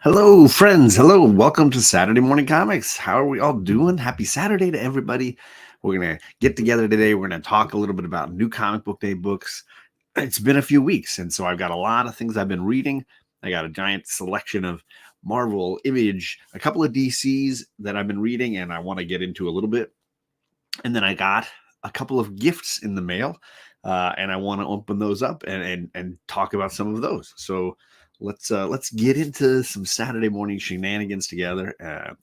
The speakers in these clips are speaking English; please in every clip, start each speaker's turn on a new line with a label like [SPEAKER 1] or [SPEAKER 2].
[SPEAKER 1] Hello, friends. Hello. Welcome to Saturday Morning Comics. How are we all doing? Happy Saturday to everybody. We're going to get together today. We're going to talk a little bit about new comic book day books. It's been a few weeks, and so I've got a lot of things I've been reading. I got a giant selection of Marvel, Image, a couple of DCs that I've been reading, and I want to get into a little bit. And then I got a couple of gifts in the mail, and I want to open those up and talk about some of those. So let's get into some Saturday morning shenanigans together.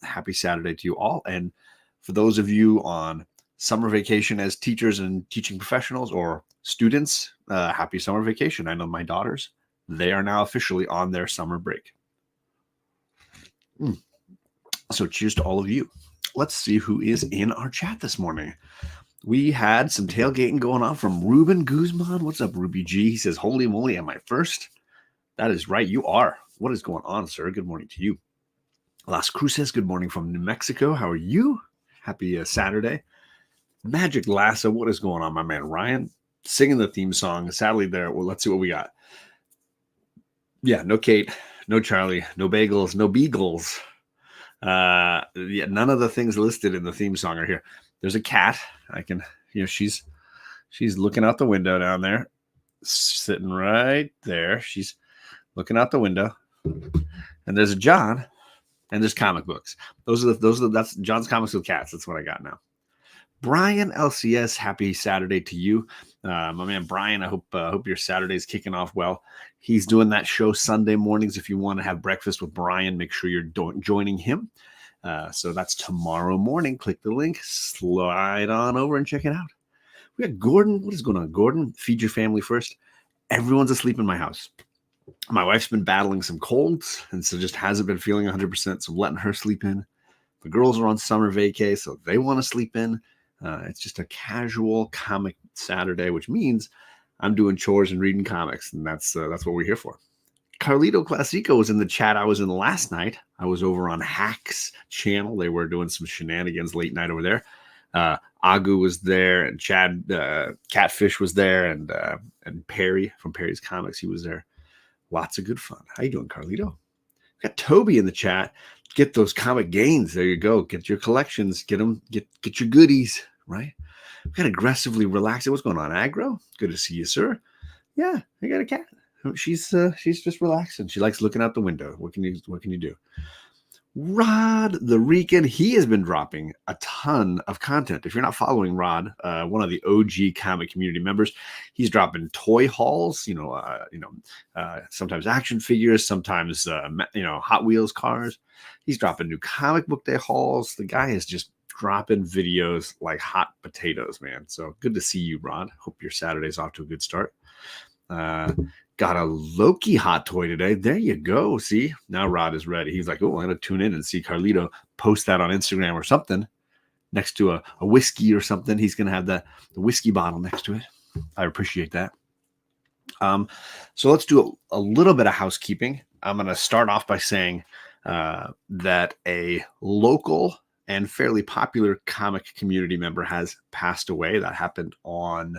[SPEAKER 1] Happy Saturday to you all, and for those of you on summer vacation as teachers and teaching professionals or students, happy summer vacation. I know my daughters, they are now officially on their summer break. So cheers to all of you. Let's see who is in our chat this morning. We had some tailgating going on from Ruben Guzman. What's up, Ruby G? He says, holy moly, am I first? That is right, you are. What is going on, sir? Good morning to you. Las Cruces, good morning from New Mexico. How are you? Happy Saturday. Magic Lasso, what is going on, my man Ryan? Singing the theme song. Sadly, there. Well, let's see what we got. Yeah, no Kate, no Charlie, no bagels, no beagles. Yeah, none of the things listed in the theme song are here. There's a cat. I can, she's looking out the window down there, sitting right there. She's looking out the window, and there's a John, and there's comic books. That's John's Comics with Cats. That's what I got now. Brian LCS, happy Saturday to you, my man Brian. I hope your Saturday's kicking off well. He's doing that show Sunday mornings. If you want to have breakfast with Brian, make sure you're joining him. So that's tomorrow morning. Click the link, slide on over, and check it out. We got Gordon. What is going on, Gordon? Feed your family first. Everyone's asleep in my house. My wife's been battling some colds, and so just hasn't been feeling 100%. So I'm letting her sleep in. The girls are on summer vacay, so they want to sleep in. It's just a casual comic Saturday, which means I'm doing chores and reading comics, and that's what we're here for. Carlito Classico was in the chat I was in last night. I was over on Hack's channel. They were doing some shenanigans late night over there. Agu was there, and Chad Catfish was there, and Perry from Perry's Comics, he was there. Lots of good fun. How you doing, Carlito? We got Toby in the chat. Get those comic gains. There you go. Get your collections. Get them. Get your goodies. Right. We got aggressively relaxing. What's going on, Aggro? Good to see you, sir. Yeah, I got a cat. She's just relaxing. She likes looking out the window. What can you do? Rod the Rican, he has been dropping a ton of content. If you're not following Rod, one of the OG comic community members, he's dropping toy hauls. Sometimes action figures, sometimes Hot Wheels cars. He's dropping new comic book day hauls. The guy is just dropping videos like hot potatoes, man. So good to see you, Rod. Hope your Saturday's off to a good start. Got a Loki hot toy today. There you go. See, now Rod is ready. He's like, oh, I'm going to tune in and see Carlito post that on Instagram or something next to a whiskey or something. He's going to have the whiskey bottle next to it. I appreciate that. So let's do a little bit of housekeeping. I'm going to start off by saying that a local and fairly popular comic community member has passed away. That happened on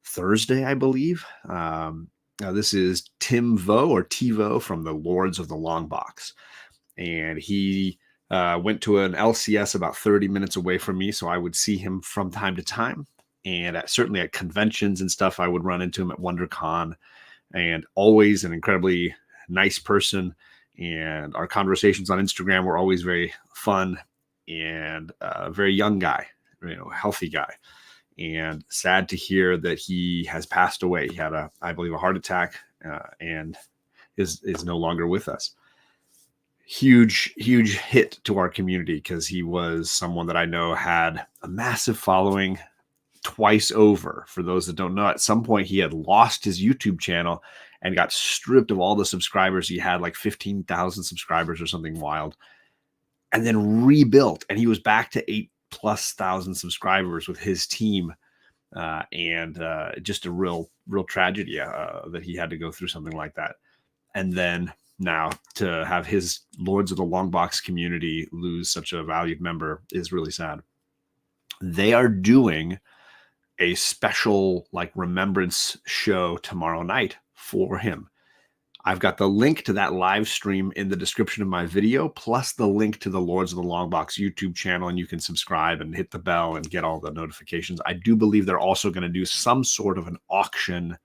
[SPEAKER 1] Thursday, I believe. Now, this is Tim Vo or TiVo from the Lords of the Longbox. And he went to an LCS about 30 minutes away from me, so I would see him from time to time. And certainly at conventions and stuff, I would run into him at WonderCon. And always an incredibly nice person. And our conversations on Instagram were always very fun, and a very young guy, healthy guy. And sad to hear that he has passed away. He had I believe, a heart attack, and is no longer with us. Huge hit to our community, because he was someone that I know had a massive following twice over. For those that don't know, at some point he had lost his YouTube channel and got stripped of all the subscribers. He had like 15,000 subscribers or something wild, and then rebuilt, and he was back to 8,000+ subscribers with his team, and just a real tragedy that he had to go through something like that. And then now to have his Lords of the Longbox community lose such a valued member is really sad. They are doing a special remembrance show tomorrow night for him. I've got the link to that live stream in the description of my video, plus the link to the Lords of the Longbox YouTube channel, and you can subscribe and hit the bell and get all the notifications. I do believe they're also going to do some sort of an auction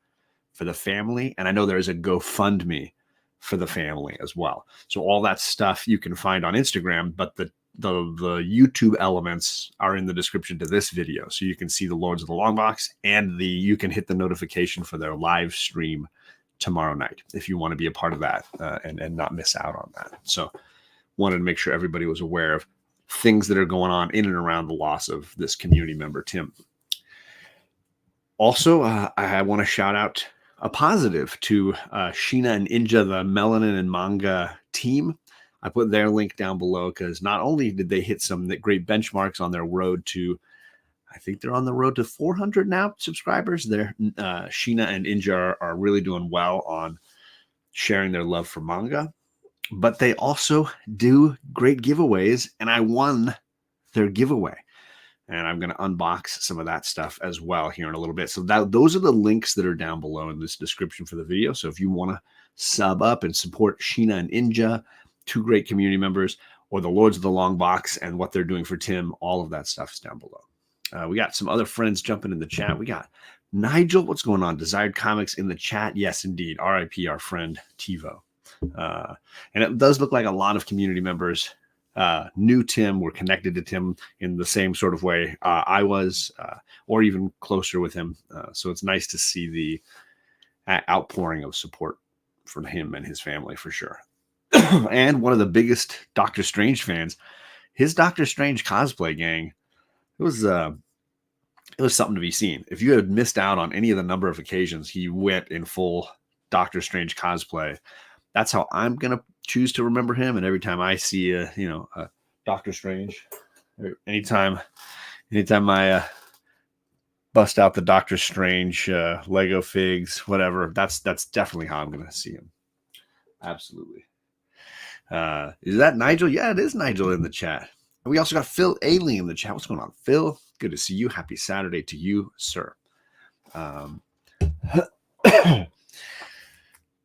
[SPEAKER 1] for the family, and I know there is a GoFundMe for the family as well. So all that stuff you can find on Instagram, but the YouTube elements are in the description to this video, so you can see the Lords of the Longbox, and you can hit the notification for their live stream tomorrow night if you want to be a part of that and not miss out on that. So wanted to make sure everybody was aware of things that are going on in and around the loss of this community member, Tim. Also, I want to shout out a positive to Sheena and Inja, the Melanin and Manga team. I put their link down below because not only did they hit some great benchmarks on their road to, I think they're on the road to 400 now subscribers. They're Sheena and Inja are really doing well on sharing their love for manga, but they also do great giveaways, and I won their giveaway. And I'm going to unbox some of that stuff as well here in a little bit. So those are the links that are down below in this description for the video. So if you want to sub up and support Sheena and Inja, two great community members, or the Lords of the Longbox and what they're doing for Tim, all of that stuff is down below. We got some other friends jumping in the chat. We got Nigel. What's going on? Desired Comics in the chat. Yes, indeed. RIP our friend TiVo. And it does look like a lot of community members knew Tim, were connected to Tim in the same sort of way I was, or even closer with him. So it's nice to see the outpouring of support for him and his family for sure. And one of the biggest Doctor Strange fans, his Doctor Strange cosplay gang, it was something to be seen. If you had missed out on any of the number of occasions he went in full Doctor Strange cosplay, that's how I'm gonna choose to remember him. And every time I see a Doctor Strange, anytime I bust out the Doctor Strange Lego figs, whatever, that's definitely how I'm gonna see him. Absolutely. Is that Nigel? Yeah, it is Nigel in the chat. And we also got Phil Ailing in the chat. What's going on, Phil? Good to see you. Happy Saturday to you, sir.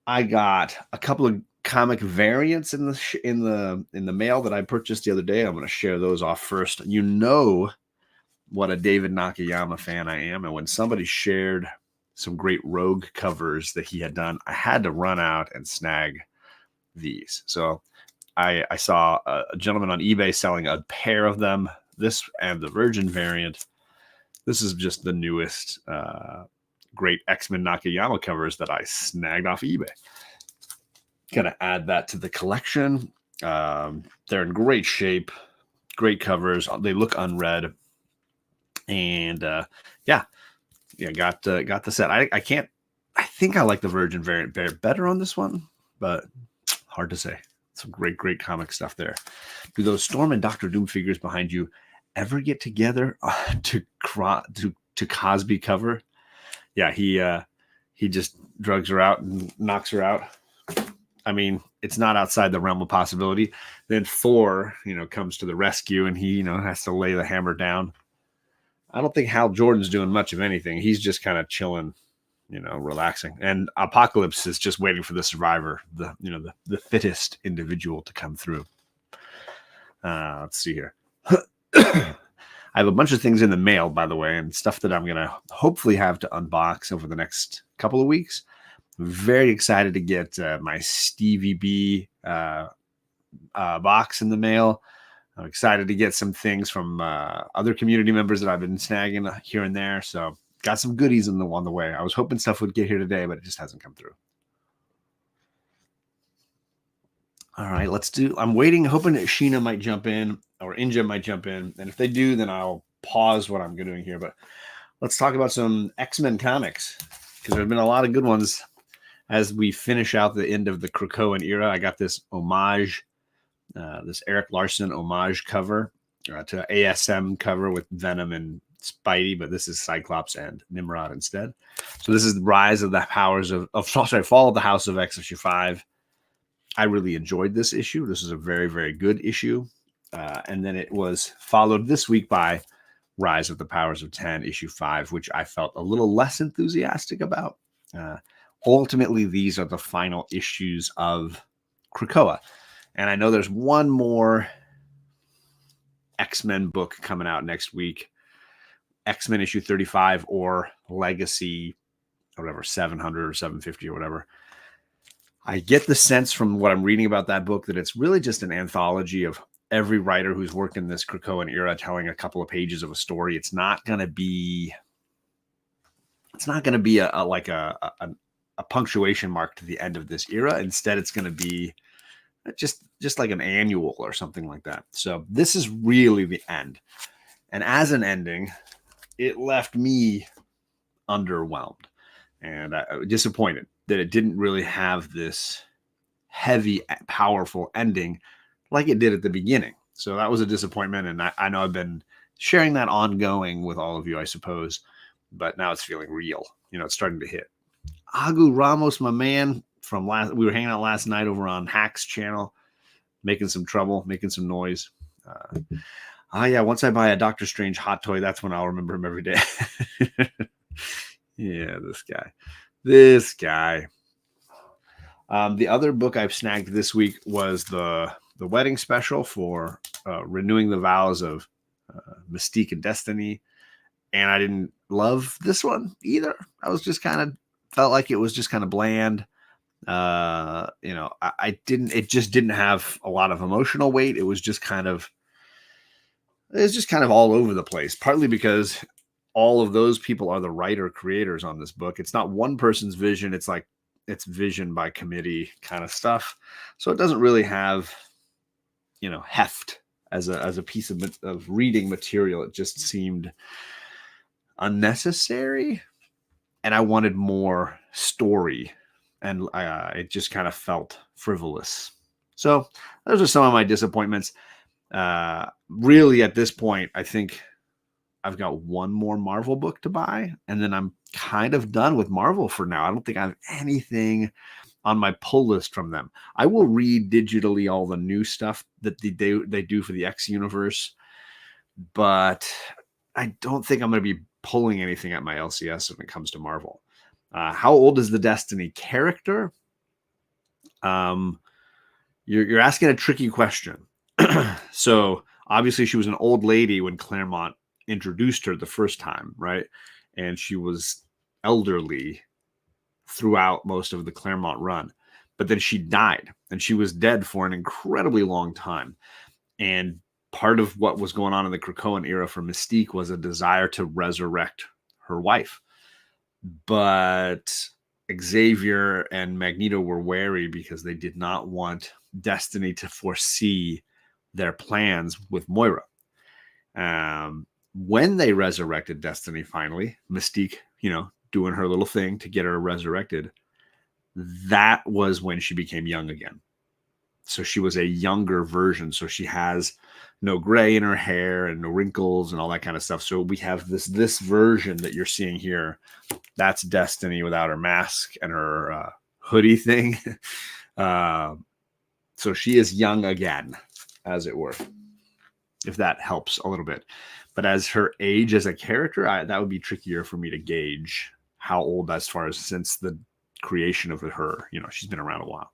[SPEAKER 1] I got a couple of comic variants in the mail that I purchased the other day. I'm going to share those off first. You know what a David Nakayama fan I am, and when somebody shared some great Rogue covers that he had done, I had to run out and snag these. So I saw a gentleman on eBay selling a pair of them, this and the Virgin variant. This is just the newest great X-Men Nakayama covers that I snagged off eBay. Gonna add that to the collection. They're in great shape, great covers. They look unread, and got the set. I think I like the Virgin variant better on this one, but hard to say. Some great comic stuff there. Do those Storm and Doctor Doom figures behind you ever get together to Cosby cover? Yeah, he just drugs her out and knocks her out. I mean, it's not outside the realm of possibility. Then Thor, comes to the rescue, and he, has to lay the hammer down. I don't think Hal Jordan's doing much of anything. He's just kind of chilling, relaxing. And Apocalypse is just waiting for the survivor, the fittest individual to come through. Let's see here. I have a bunch of things in the mail, by the way, and stuff that I'm going to hopefully have to unbox over the next couple of weeks. Very excited to get my Stevie B box in the mail. I'm excited to get some things from other community members that I've been snagging here and there. So got some goodies on the way. I was hoping stuff would get here today, but it just hasn't come through. All right, I'm waiting, hoping that Sheena might jump in or Inja might jump in. And if they do, then I'll pause what I'm doing here. But let's talk about some X-Men comics, because there have been a lot of good ones as we finish out the end of the Krakoan era. I got this homage, this Eric Larson homage cover to ASM cover with Venom and Spidey, but this is Cyclops and Nimrod instead. So this is the Rise of the Powers Fall of the House of X issue 5. I really enjoyed this issue. This is a very, very good issue. And then it was followed this week by Rise of the Powers of 10 issue 5, which I felt a little less enthusiastic about. ultimately, these are the final issues of Krakoa. And I know there's one more X-Men book coming out next week, X-Men issue 35 or Legacy, or whatever, 700 or 750 or whatever. I get the sense from what I'm reading about that book that it's really just an anthology of every writer who's worked in this Krakoan era telling a couple of pages of a story. It's not going to be a punctuation mark to the end of this era. Instead, it's going to be just like an annual or something like that. So this is really the end. And as an ending, it left me underwhelmed and disappointed that it didn't really have this heavy, powerful ending like it did at the beginning. So that was a disappointment. And I know I've been sharing that ongoing with all of you, I suppose, but now it's feeling real. It's starting to hit. Agu Ramos, my man, we were hanging out last night over on Hack's channel, making some trouble, making some noise. Yeah, once I buy a Doctor Strange hot toy, that's when I'll remember him every day. Yeah, this guy. The other book I've snagged this week was the wedding special for renewing the vows of Mystique and Destiny. And I didn't love this one either. I was just felt like it was just kind of bland. It just didn't have a lot of emotional weight. It was just kind of all over the place, partly because all of those people are the writer creators on this book. It's not one person's vision. It's like it's vision by committee kind of stuff. So it doesn't really have, heft as a piece of reading material. It just seemed unnecessary. And I wanted more story, and it just kind of felt frivolous. So those are some of my disappointments. Really, at this point, I think I've got one more Marvel book to buy, and then I'm kind of done with Marvel for now. I don't think I have anything on my pull list from them. I will read digitally all the new stuff that they do for the X universe, but I don't think I'm going to be pulling anything at my LCS when it comes to Marvel. How old is the Destiny character? You're asking a tricky question. So obviously she was an old lady when Claremont introduced her the first time, right? And she was elderly throughout most of the Claremont run. But then she died, and she was dead for an incredibly long time. And part of what was going on in the Krakoan era for Mystique was a desire to resurrect her wife. But Xavier and Magneto were wary because they did not want Destiny to foresee their plans with Moira. When they resurrected Destiny finally, Mystique, doing her little thing to get her resurrected, that was when she became young again. So she was a younger version. So she has no gray in her hair and no wrinkles and all that kind of stuff. So we have this version that you're seeing here. That's Destiny without her mask and her hoodie thing. So she is young again, as it were, if that helps a little bit. But as her age as a character, that would be trickier for me to gauge how old as far as since the creation of her. She's been around a while.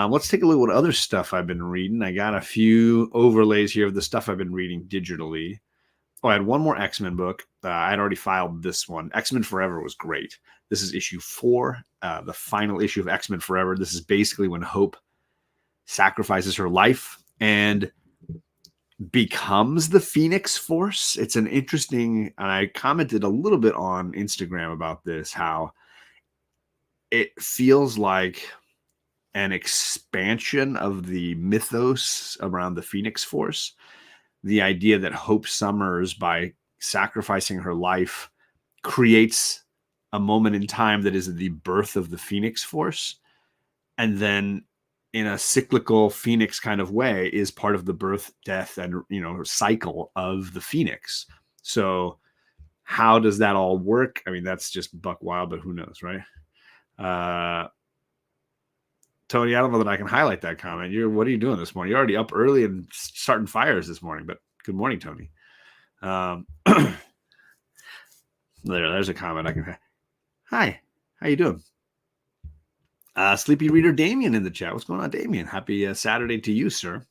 [SPEAKER 1] Let's take a look at what other stuff I've been reading. I got a few overlays here of the stuff I've been reading digitally. I had one more X-Men book. I had already filed this one. X-Men Forever was great. This is issue 4, the final issue of X-Men Forever. This is basically when Hope sacrifices her life and becomes the Phoenix Force. It's an interesting, and I commented a little bit on Instagram about this, how it feels like an expansion of the mythos around the Phoenix Force. The idea that Hope Summers, by sacrificing her life, creates a moment in time that is the birth of the Phoenix Force. And then in a cyclical Phoenix kind of way is part of the birth, death, and, cycle of the Phoenix. So how does that all work? I mean, that's just buck wild, but who knows, right? Tony, I don't know that I can highlight that comment. What are you doing this morning? You're already up early and starting fires this morning, but good morning, Tony. There's a comment I can. Hi, How you doing? Sleepy Reader Damien in the chat. What's going on, Damien? Happy Saturday to you, sir.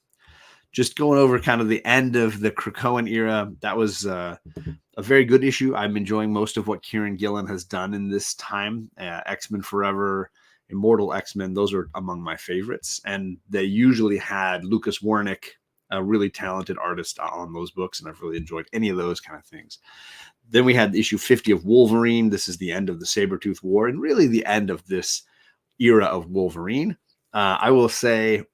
[SPEAKER 1] Just going over kind of the end of the Krakoan era. That was a very good issue. I'm enjoying most of what Kieran Gillen has done in this time. X-Men Forever, Immortal X-Men, those are among my favorites. And they usually had Lucas Wernick, a really talented artist, on those books, and I've really enjoyed any of those kind of things. Then we had issue 50 of Wolverine. This is the end of the Sabretooth War and really the end of this era of Wolverine. I will say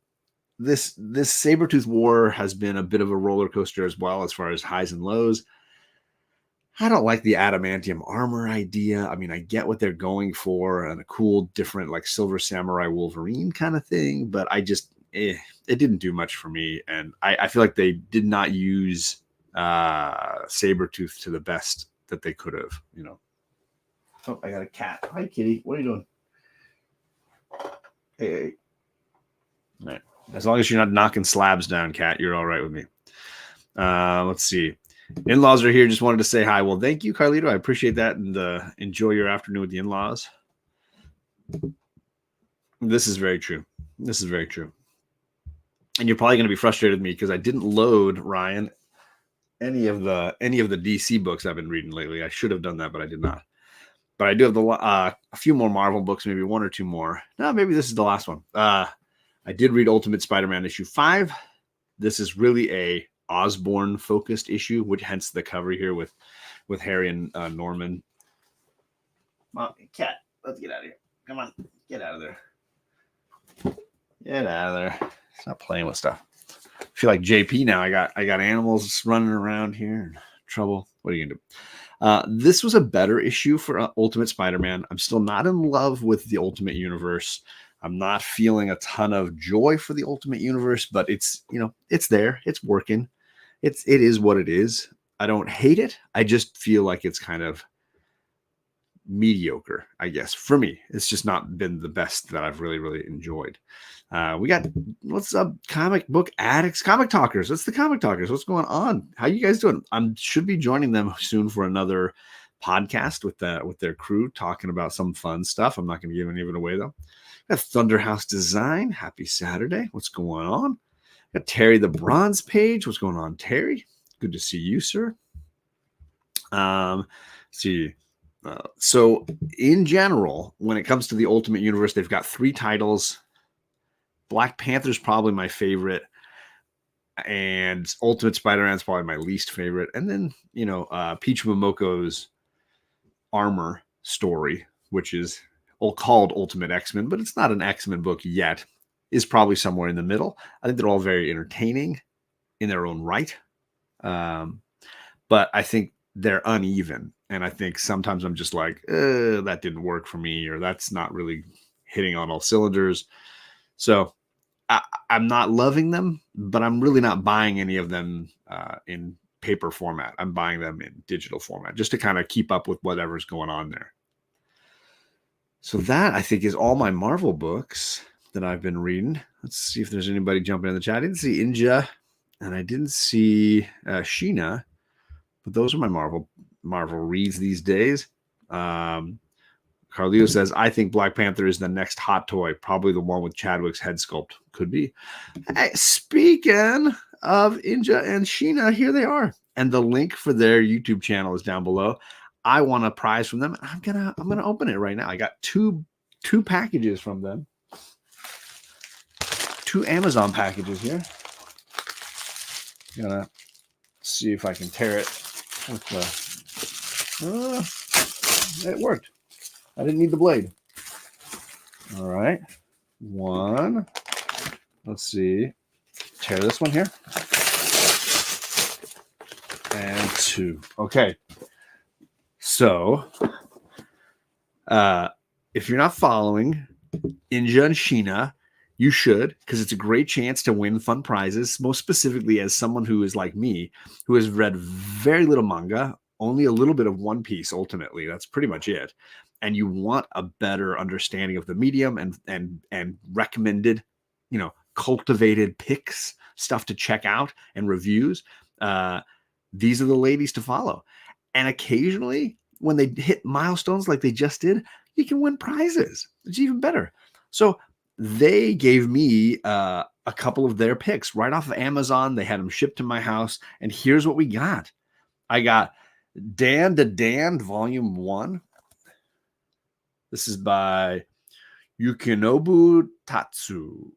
[SPEAKER 1] this Sabretooth War has been a bit of a roller coaster as well, as far as highs and lows. I don't like the adamantium armor idea. I mean, I get what they're going for and a cool, different, like Silver Samurai Wolverine kind of thing, but I just, it didn't do much for me. And I feel like they did not use Sabretooth to the best that they could have, you know. Oh, I got a cat. Hi, kitty. What are you doing? Hey. All right. As long as you're not knocking slabs down, cat, you're all right with me. Let's see. In-laws are here. Just wanted to say hi. Well, thank you, Carlito. I appreciate that, and enjoy your afternoon with the in-laws. This is very true. This is very true. And you're probably going to be frustrated with me because I didn't load, Ryan, any of the DC books I've been reading lately. I should have done that, but I did not. But I do have a few more Marvel books, maybe one or two more. No, maybe this is the last one. I did read Ultimate Spider-Man issue 5. This is really a Osborn focused issue, which hence the cover here with Harry and Norman. Mom, cat, let's get out of here. Come on, get out of there. Get out of there. Stop playing with stuff. I feel like JP now. I got animals running around here. Trouble. What are you gonna do? This was a better issue for Ultimate Spider-Man. I'm still not in love with the Ultimate Universe. I'm not feeling a ton of joy for the Ultimate Universe, but it's, you know, it's there. It's working. It is what it is. I don't hate it. I just feel like it's kind of mediocre, I guess. For me, it's just not been the best that I've really, really enjoyed. We got, what's up, comic book addicts, comic talkers. What's the comic talkers? What's going on? How you guys doing? I should be joining them soon for another podcast with their crew talking about some fun stuff. I'm not going to give any of it away though. Got Thunderhouse Design. Happy Saturday. What's going on? Got Terry the Bronze Page. What's going on, Terry? Good to see you, sir. See. So in general, when it comes to the Ultimate Universe, they've got 3 titles. Black Panther's probably my favorite, and Ultimate Spider-Man's probably my least favorite. And then, you know, Peach Momoko's Armor story, which is called Ultimate X-Men, but it's not an X-Men book yet, is probably somewhere in the middle. I think they're all very entertaining in their own right. But I think they're uneven. And I think sometimes I'm just like, that didn't work for me, or that's not really hitting on all cylinders. So I'm not loving them, but I'm really not buying any of them in paper format. I'm buying them in digital format just to kind of keep up with whatever's going on there. So that, I think, is all my Marvel books that I've been reading. Let's see if there's anybody jumping in the chat. I didn't see Inja, and I didn't see Sheena, but those are my Marvel reads these days. Carlito says, I think Black Panther is the next hot toy, probably the one with Chadwick's head sculpt. Could be. Hey, speaking of Inja and Sheena, here they are. And the link for their YouTube channel is down below. I want a prize from them. I'm gonna open it right now. I got two packages from them. 2 Amazon packages here. I'm gonna see if I can tear it with the it worked. I didn't need the blade. All right. 1. Let's see. Tear this one here. And 2. Okay. So, if you're not following Inja and Sheena, you should, because it's a great chance to win fun prizes, most specifically as someone who is like me, who has read very little manga, only a little bit of One Piece ultimately. That's pretty much it. And you want a better understanding of the medium and recommended, you know, cultivated picks, stuff to check out and reviews. These are the ladies to follow. And occasionally, when they hit milestones like they just did, you can win prizes. It's even better. So they gave me a couple of their picks right off of Amazon. They had them shipped to my house. And here's what we got. I got Dan to Dan Volume 1. This is by Yukinobu Tatsu.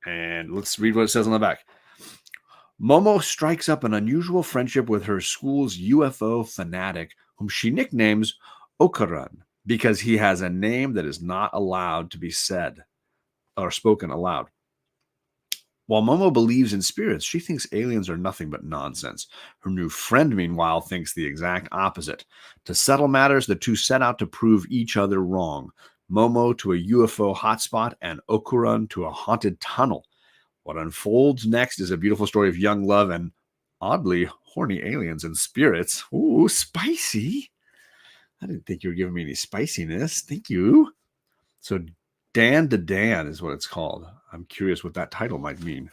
[SPEAKER 1] And let's read what it says on the back. Momo strikes up an unusual friendship with her school's UFO fanatic, whom she nicknames Okuran, because he has a name that is not allowed to be said or spoken aloud. While Momo believes in spirits, she thinks aliens are nothing but nonsense. Her new friend, meanwhile, thinks the exact opposite. To settle matters, the two set out to prove each other wrong. Momo to a UFO hotspot and Okuran to a haunted tunnel. What unfolds next is a beautiful story of young love and, oddly, horny aliens and spirits. Ooh, spicy. I didn't think you were giving me any spiciness. Thank you. So Dan to Dan is what it's called. I'm curious what that title might mean.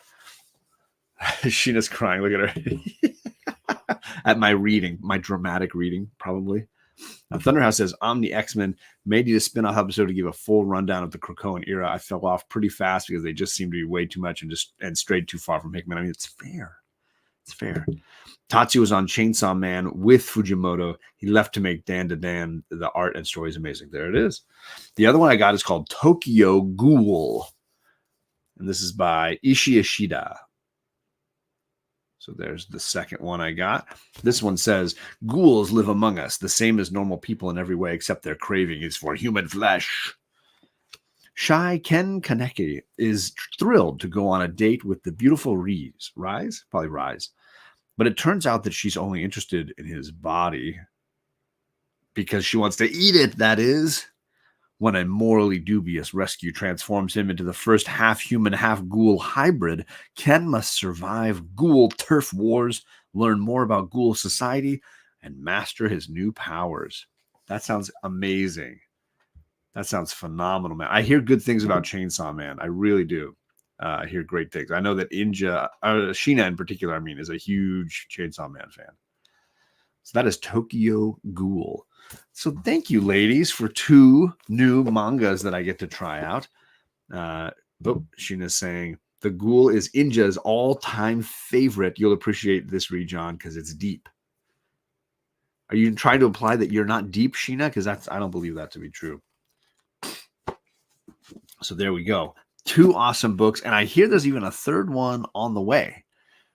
[SPEAKER 1] Sheena's crying. Look at her. At my reading, my dramatic reading, probably. Thunderhouse says, Omni X-Men may need a spin-off episode to give a full rundown of the Krakoan era. I fell off pretty fast because they just seemed to be way too much and strayed too far from Hickman. I mean, it's fair. It's fair. Tatsu was on Chainsaw Man with Fujimoto. He left to make Dan to Dan. The art and story is amazing. There it is. The other one I got is called Tokyo Ghoul. And this is by Ishii Ishida. So there's the second one I got. This one says, ghouls live among us, the same as normal people in every way, except their craving is for human flesh. Shy Ken Kaneki is thrilled to go on a date with the beautiful Rise? Probably Rise. But it turns out that she's only interested in his body because she wants to eat it, that is. When a morally dubious rescue transforms him into the first half-human, half-ghoul hybrid, Ken must survive ghoul turf wars, learn more about ghoul society, and master his new powers. That sounds amazing. That sounds phenomenal, man. I hear good things about Chainsaw Man. I really do. I hear great things. I know that Inja, Sheena in particular, is a huge Chainsaw Man fan. So that is Tokyo Ghoul. So thank you, ladies, for 2 new mangas that I get to try out. Sheena's saying, the Ghoul is Inja's all-time favorite. You'll appreciate this read, John, because it's deep. Are you trying to imply that you're not deep, Sheena? Because I don't believe that to be true. So there we go. 2 awesome books. And I hear there's even a 3rd one on the way.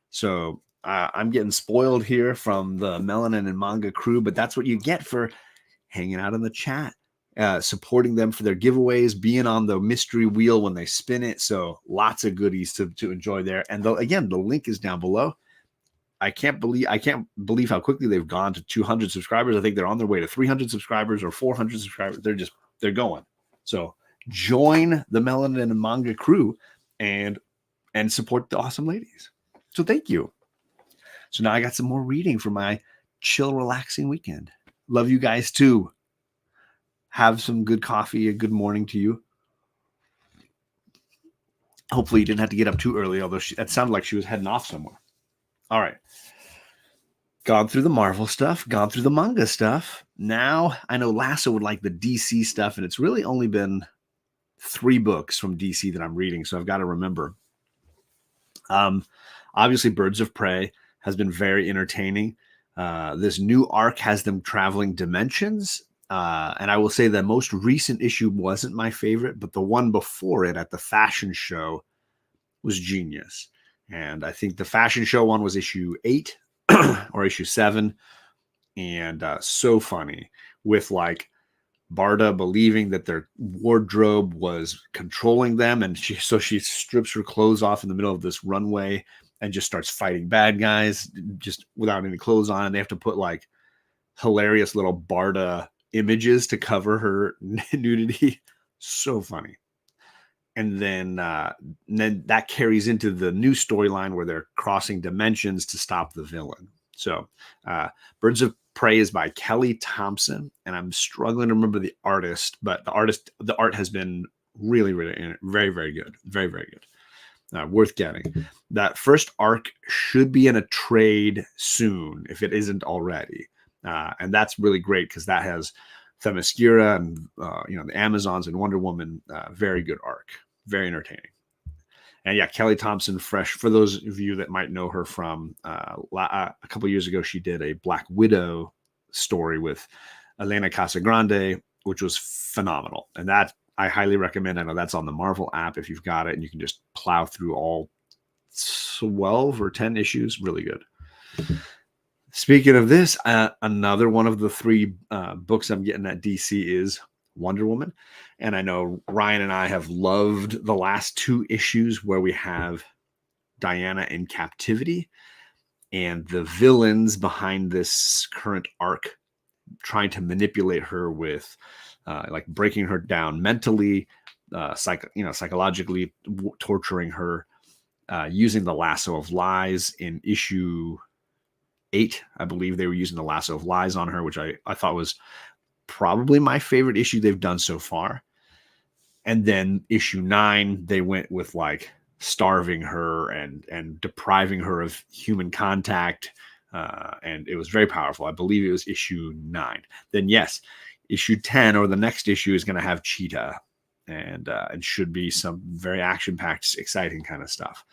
[SPEAKER 1] So I'm getting spoiled here from the Melanin and Manga crew, but that's what you get for hanging out in the chat, supporting them for their giveaways, being on the mystery wheel when they spin it. So lots of goodies to enjoy there. And again, the link is down below. I can't believe how quickly they've gone to 200 subscribers. I think they're on their way to 300 subscribers or 400 subscribers. They're going. So join the Melanin and Manga crew and support the awesome ladies. So thank you. So now I got some more reading for my chill, relaxing weekend. Love you guys too. Have some good coffee. A good morning to you. Hopefully you didn't have to get up too early, although that sounded like she was heading off somewhere. All right. Gone through the Marvel stuff, gone through the manga stuff. Now I know Lasso would like the DC stuff, and it's really only been 3 books from DC that I'm reading, so I've got to remember. Obviously, Birds of Prey has been very entertaining. This new arc has them traveling dimensions. And I will say the most recent issue wasn't my favorite, but the one before it at the fashion show was genius. And I think the fashion show one was issue 8 or issue 7. And so funny with like Barda believing that their wardrobe was controlling them. And she strips her clothes off in the middle of this runway and just starts fighting bad guys just without any clothes on. And they have to put like hilarious little Barda images to cover her nudity. So funny. And then that carries into the new storyline where they're crossing dimensions to stop the villain. So Birds of Prey is by Kelly Thompson, and I'm struggling to remember the artist, but the art has been really, really very, very good. Very, very good. Worth getting. That first arc should be in a trade soon, if it isn't already. And that's really great because that has Themyscira and the Amazons and Wonder Woman. Very good arc, very entertaining. And yeah, Kelly Thompson, fresh. For those of you that might know her from a couple years ago, she did a Black Widow story with Elena Casagrande, which was phenomenal. And that I highly recommend. I know that's on the Marvel app if you've got it, and you can just plow through all 12 or 10 issues. Really good. Speaking of this, another one of the 3 books I'm getting at DC is Wonder Woman. And I know Ryan and I have loved the last 2 issues where we have Diana in captivity and the villains behind this current arc trying to manipulate her with like breaking her down mentally, psychologically torturing her, using the lasso of lies in issue 8. I believe they were using the lasso of lies on her, which I thought was probably my favorite issue they've done so far. And then issue 9, they went with like starving her and depriving her of human contact. And it was very powerful. I believe it was issue 9. Then yes, issue 10 or the next issue is going to have Cheetah and should be some very action-packed, exciting kind of stuff.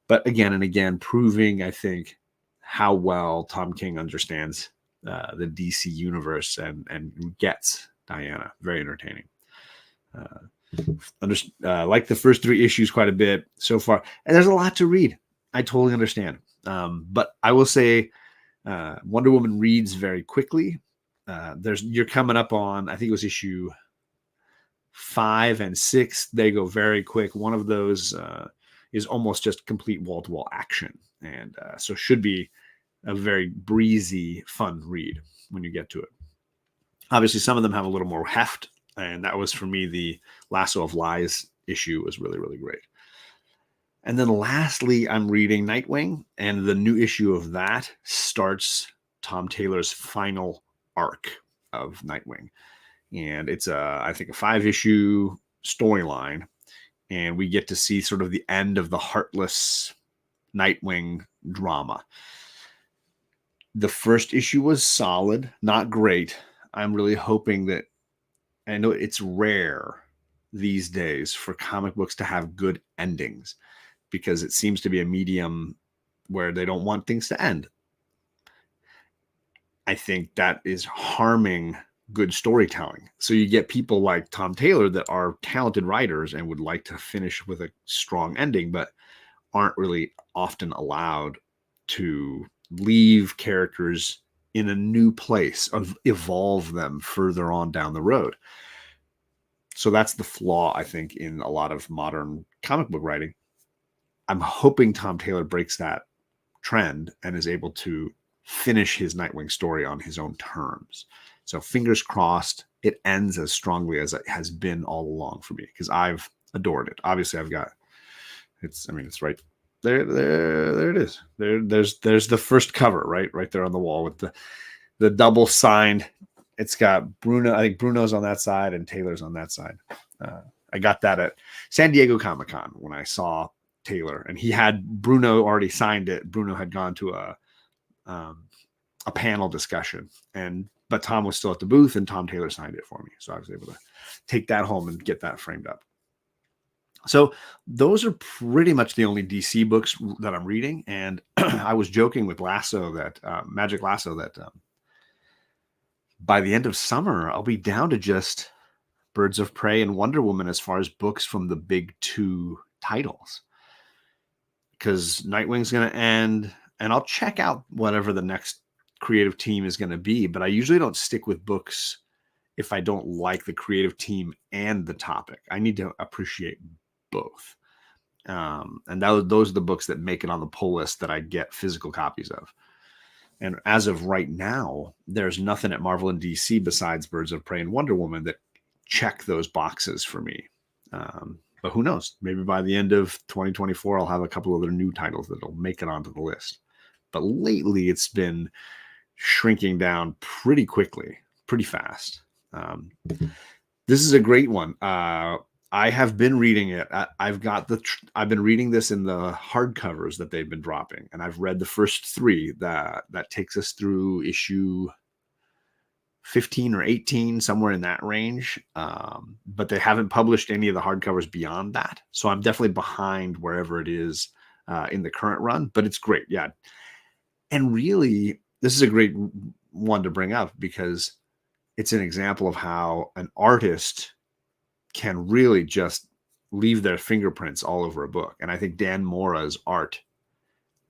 [SPEAKER 1] But again and again, proving, I think, how well Tom King understands the DC universe and gets Diana. Very entertaining. Like the first 3 issues quite a bit so far. And there's a lot to read. I totally understand. But I will say Wonder Woman reads very quickly. You're coming up on, I think it was issue 5 and 6. They go very quick. One of those is almost just complete wall-to-wall action. And so should be a very breezy, fun read when you get to it. Obviously, some of them have a little more heft. And that was, for me, the Lasso of Lies issue was really, really great. And then lastly, I'm reading Nightwing, and the new issue of that starts Tom Taylor's final arc of Nightwing. And it's, I think, a 5-issue storyline. And we get to see sort of the end of the heartless Nightwing drama. The first issue was solid, not great. I'm really hoping that, I know it's rare these days for comic books to have good endings because it seems to be a medium where they don't want things to end. I think that is harming good storytelling. So you get people like Tom Taylor that are talented writers and would like to finish with a strong ending, but aren't really often allowed to leave characters in a new place, evolve them further on down the road. So that's the flaw, I think, in a lot of modern comic book writing. I'm hoping Tom Taylor breaks that trend and is able to finish his Nightwing story on his own terms. So fingers crossed it ends as strongly as it has been all along for me, because I've adored it. Obviously, I've got it's right there. There it is. There's the first cover right there on the wall with the double signed. It's got Bruno. I think Bruno's on that side and Taylor's on that side. I got that at San Diego Comic-Con when I saw Taylor, and he had Bruno already signed it. Bruno had gone to a panel discussion, but Tom was still at the booth, and Tom Taylor signed it for me, so I was able to take that home and get that framed up. So those are pretty much the only DC books that I'm reading, and I was joking with Lasso that Magic Lasso that by the end of summer I'll be down to just Birds of Prey and Wonder Woman as far as books from the big 2 titles, because Nightwing's going to end, and I'll check out whatever the next creative team is going to be, but I usually don't stick with books if I don't like the creative team and the topic. I need to appreciate both. And those are the books that make it on the pull list that I get physical copies of. And as of right now, there's nothing at Marvel and DC besides Birds of Prey and Wonder Woman that check those boxes for me. But who knows? Maybe by the end of 2024, I'll have a couple other new titles that'll make it onto the list. But lately, it's been shrinking down pretty quickly, pretty fast. This is a great one. I have been reading it. I've been reading this in the hardcovers that they've been dropping, and I've read the first 3. That takes us through issue 15 or 18, somewhere in that range. But they haven't published any of the hardcovers beyond that. So I'm definitely behind wherever it is in the current run, but it's great. Yeah. And really, this is a great one to bring up because it's an example of how an artist can really just leave their fingerprints all over a book. And I think Dan Mora's art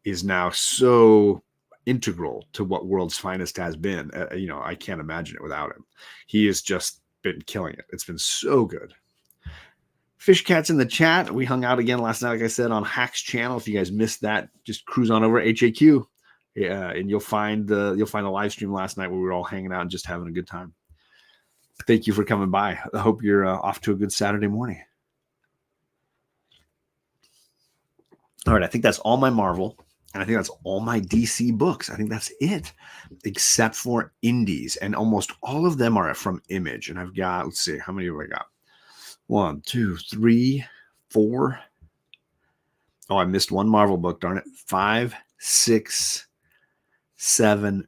[SPEAKER 1] is now so integral to what World's Finest has been. I can't imagine it without him. He has just been killing it. It's been so good. Fish Cat's in the chat. We hung out again last night, like I said, on Hack's channel. If you guys missed that, just cruise on over HAQ, and you'll find the live stream last night where we were all hanging out and just having a good time. Thank you for coming by. I hope you're off to a good Saturday morning. All right, I think that's all my Marvel, and I think that's all my DC books. I think that's it, except for indies, and almost all of them are from Image. And I've got, let's see, how many have I got? 1, 2, 3, 4. Oh, I missed one Marvel book, darn it. 5, 6, 7,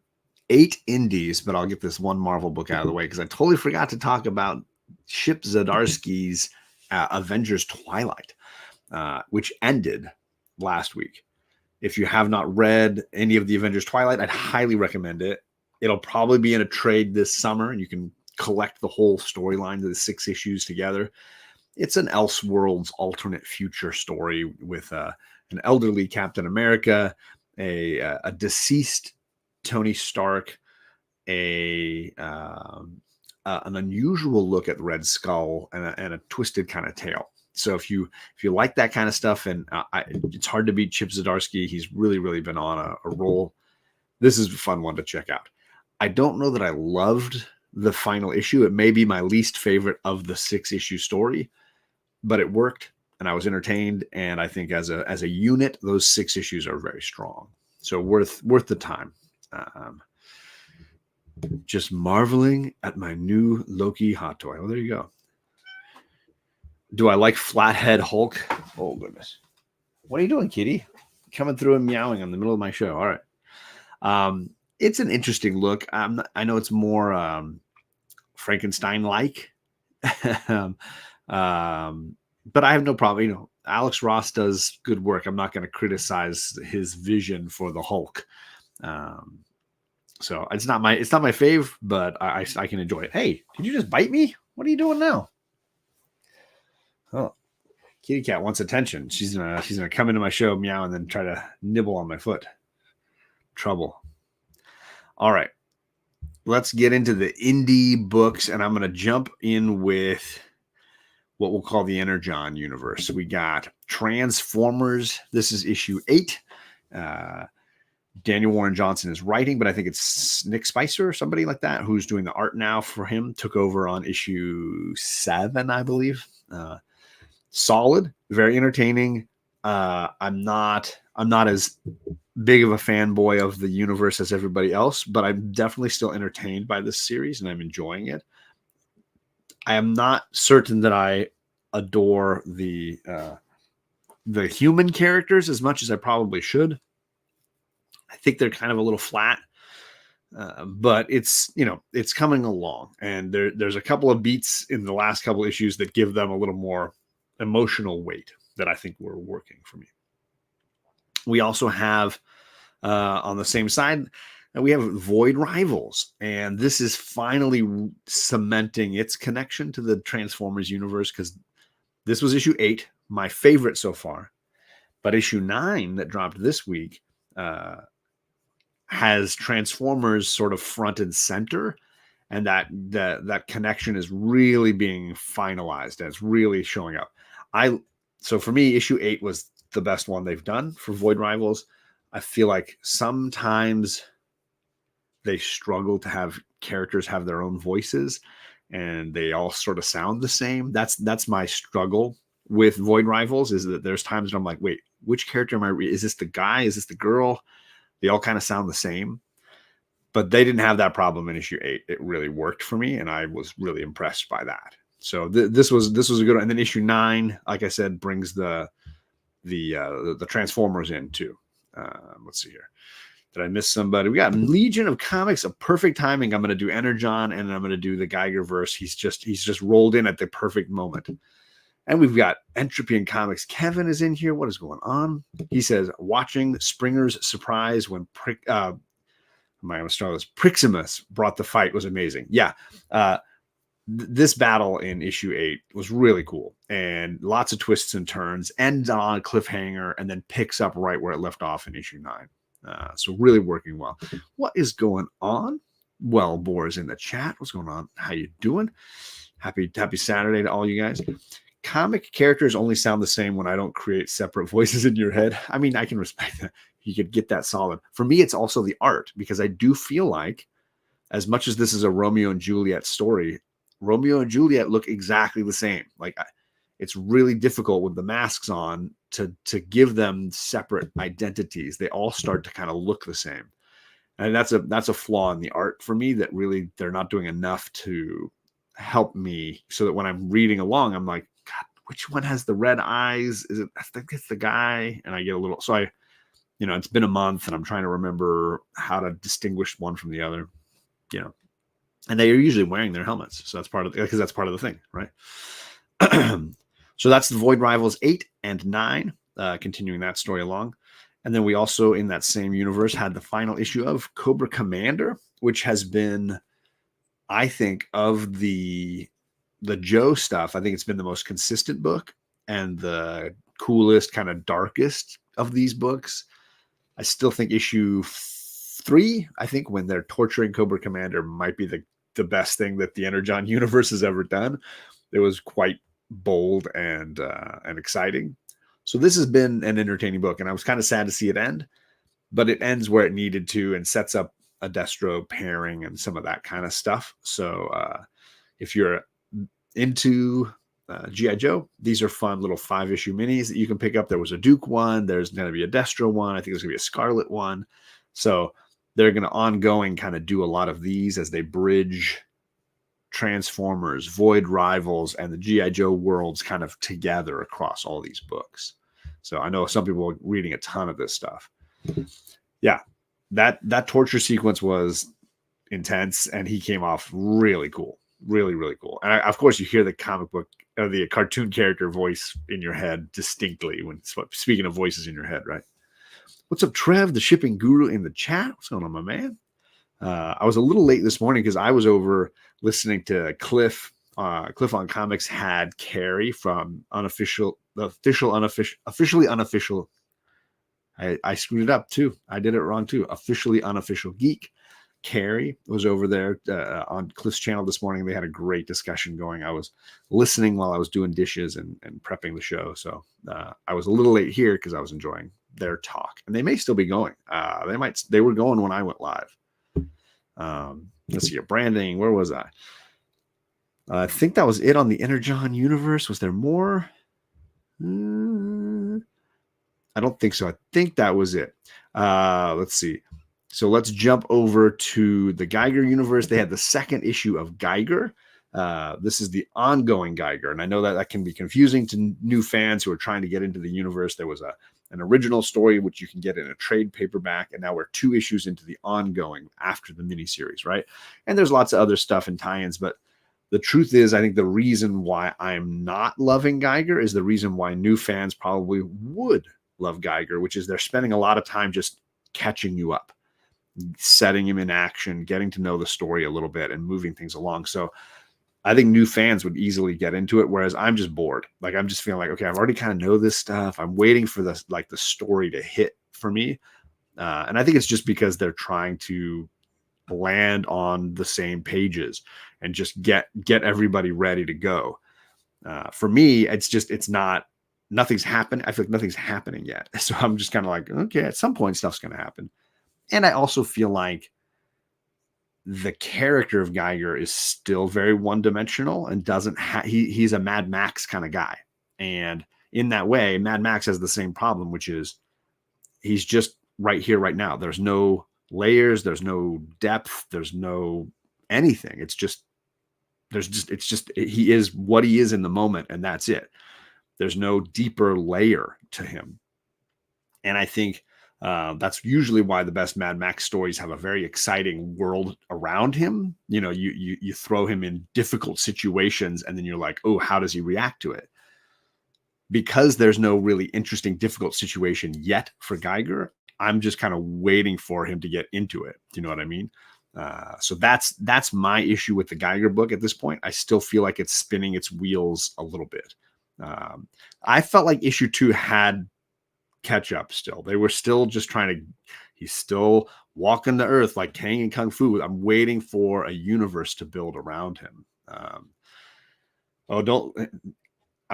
[SPEAKER 1] 8 indies, but I'll get this one Marvel book out of the way because I totally forgot to talk about Chip Zdarsky's Avengers Twilight, which ended last week. If you have not read any of the Avengers Twilight, I'd highly recommend it. It'll probably be in a trade this summer, and you can collect the whole storyline of the 6 issues together. It's an Elseworlds alternate future story with an elderly Captain America, a deceased Tony Stark, an unusual look at Red Skull, and a twisted kind of tale. So if you like that kind of stuff, and it's hard to beat Chip Zdarsky. He's really been on a roll. This is a fun one to check out. I don't know that I loved the final issue. It may be my least favorite of the 6-issue story, but it worked and I was entertained. And I think as a unit, those 6 issues are very strong. So worth the time. Just marveling at my new Loki hot toy. Oh, there you go. Do I like Flathead Hulk? Oh, goodness. What are you doing, kitty? Coming through and meowing in the middle of my show. All right. It's an interesting look. I know it's more Frankenstein-like. But I have no problem. Alex Ross does good work. I'm not going to criticize his vision for the Hulk. So it's not my fave, but I can enjoy it. Hey, did you just bite me? What are you doing now? Oh, kitty cat wants attention. She's gonna come into my show, meow, and then try to nibble on my foot. Trouble. All right, let's get into the indie books, and I'm gonna jump in with what we'll call the Energon universe. We got Transformers. This is issue 8. Daniel Warren Johnson is writing, but I think it's Nick Spicer or somebody like that who's doing the art now for him. Took over on issue 7, I believe. Solid, very entertaining. I'm not as big of a fanboy of the universe as everybody else, but I'm definitely still entertained by this series and I'm enjoying it. I am not certain that I adore the human characters as much as I probably should. I think they're kind of a little flat, but it's coming along, and there's a couple of beats in the last couple issues that give them a little more emotional weight that I think were working for me. We also have on the same side, we have Void Rivals, and this is finally cementing its connection to the Transformers universe because this was issue 8, my favorite so far, but issue 9 that dropped this week has Transformers sort of front and center, and that connection is really being finalized and it's really showing up. So for me, issue 8 was the best one they've done for Void Rivals. I feel like sometimes they struggle to have characters have their own voices and they all sort of sound the same. That's my struggle with Void Rivals, is that there's times when I'm like, wait, which character am I is this the guy? Is this the girl? They all kind of sound the same, but they didn't have that problem in issue 8. It really worked for me, and I was really impressed by that. So this was a good one. And then issue 9, like I said, brings the Transformers in too. Let's see here. Did I miss somebody? We got Legion of Comics, a perfect timing. I'm going to do Energon, and I'm going to do the Geiger verse. He's just rolled in at the perfect moment. And we've got Entropy in Comics. Kevin is in here. What is going on? He says, watching Springer's surprise when am I going to start this? Priximus brought the fight was amazing. Yeah. This battle in issue 8 was really cool, and lots of twists and turns, ends on a cliffhanger, and then picks up right where it left off in issue 9. So really working well. What is going on? Well, Boar's in the chat. What's going on? How you doing? Happy Saturday to all you guys. Comic characters only sound the same when I don't create separate voices in your head. I mean, I can respect that. You could get that solid. For me, it's also the art, because I do feel like, as much as this is a Romeo and Juliet story, Romeo and Juliet look exactly the same. Like, it's really difficult with the masks on to give them separate identities. They all start to kind of look the same. And that's a flaw in the art for me, that really they're not doing enough to help me, so that when I'm reading along, I'm like, God, which one has the red eyes? Is it, I think it's the guy. And I get a little, so it's been a month and I'm trying to remember how to distinguish one from the other, and they are usually wearing their helmets. So that's part of the thing, right? So that's the Void Rivals 8 and 9, continuing that story along. And then we also, in that same universe, had the final issue of Cobra Commander, which has been, I think, of the Joe stuff, I think it's been the most consistent book and the coolest, kind of darkest of these books. I still think issue 3, I think, when they're torturing Cobra Commander, might be the best thing that the Energon universe has ever done. It was quite bold and exciting. So this has been an entertaining book, and I was kind of sad to see it end, but it ends where it needed to and sets up a Destro pairing and some of that kind of stuff. So if you're into G.I. Joe, these are fun little 5-issue minis that you can pick up. There was a Duke one. There's going to be a Destro one. I think there's going to be a Scarlet one. So they're going to ongoing kind of do a lot of these as they bridge Transformers, Void Rivals, and the G.I. Joe worlds kind of together across all these books. So I know some people are reading a ton of this stuff. Yeah, that torture sequence was intense, and he came off really cool. Really, really cool. And of course, you hear the comic book or the cartoon character voice in your head distinctly when speaking of voices in your head, right? What's up, Trev, the shipping guru in the chat? What's going on, my man? I was a little late this morning because I was over listening to Cliff. Cliff on Comics had Carrie from officially unofficial. I screwed it up too. I did it wrong too. Officially unofficial Geek. Carrie was over there on Cliff's channel this morning. They had a great discussion going. I was listening while I was doing dishes and prepping the show. So I was a little late here because I was enjoying their talk, and they may still be going. They were going when I went live. Let's see, branding. Where was I? I think that was it on the Energon universe. Was there more? I don't think so. I think that was it. Let's see. So let's jump over to the Geiger universe. They had the second issue of Geiger. This is the ongoing Geiger. And I know that can be confusing to new fans who are trying to get into the universe. There was an original story, which you can get in a trade paperback. And now we're 2 issues into the ongoing after the miniseries, right? And there's lots of other stuff and tie-ins. But the truth is, I think the reason why I'm not loving Geiger is the reason why new fans probably would love Geiger, which is they're spending a lot of time just catching you up, setting him in action, getting to know the story a little bit and moving things along. So I think new fans would easily get into it, whereas I'm just bored. Like, I'm just feeling like, okay, I've already kind of know this stuff. I'm waiting for the story to hit for me. And I think it's just because they're trying to land on the same pages and just get everybody ready to go. For me, nothing's happened. I feel like nothing's happening yet. So I'm just kind of like, okay, at some point stuff's going to happen. And I also feel like the character of Geiger is still very one-dimensional and doesn't he's a Mad Max kind of guy. And in that way, Mad Max has the same problem, which is he's just right here, right now. There's no layers, there's no depth, there's no anything. It's just he is what he is in the moment, and that's it. There's no deeper layer to him. And I think That's usually why the best Mad Max stories have a very exciting world around him. You know, you throw him in difficult situations, and then you're like, oh, how does he react to it? Because there's no really interesting, difficult situation yet for Geiger, I'm just kind of waiting for him to get into it. Do you know what I mean? So that's my issue with the Geiger book at this point. I still feel like it's spinning its wheels a little bit. I felt like issue 2 had catch up still. They were still just trying to, he's still walking the earth like Kang and Kung Fu. I'm waiting for a universe to build around him. I'm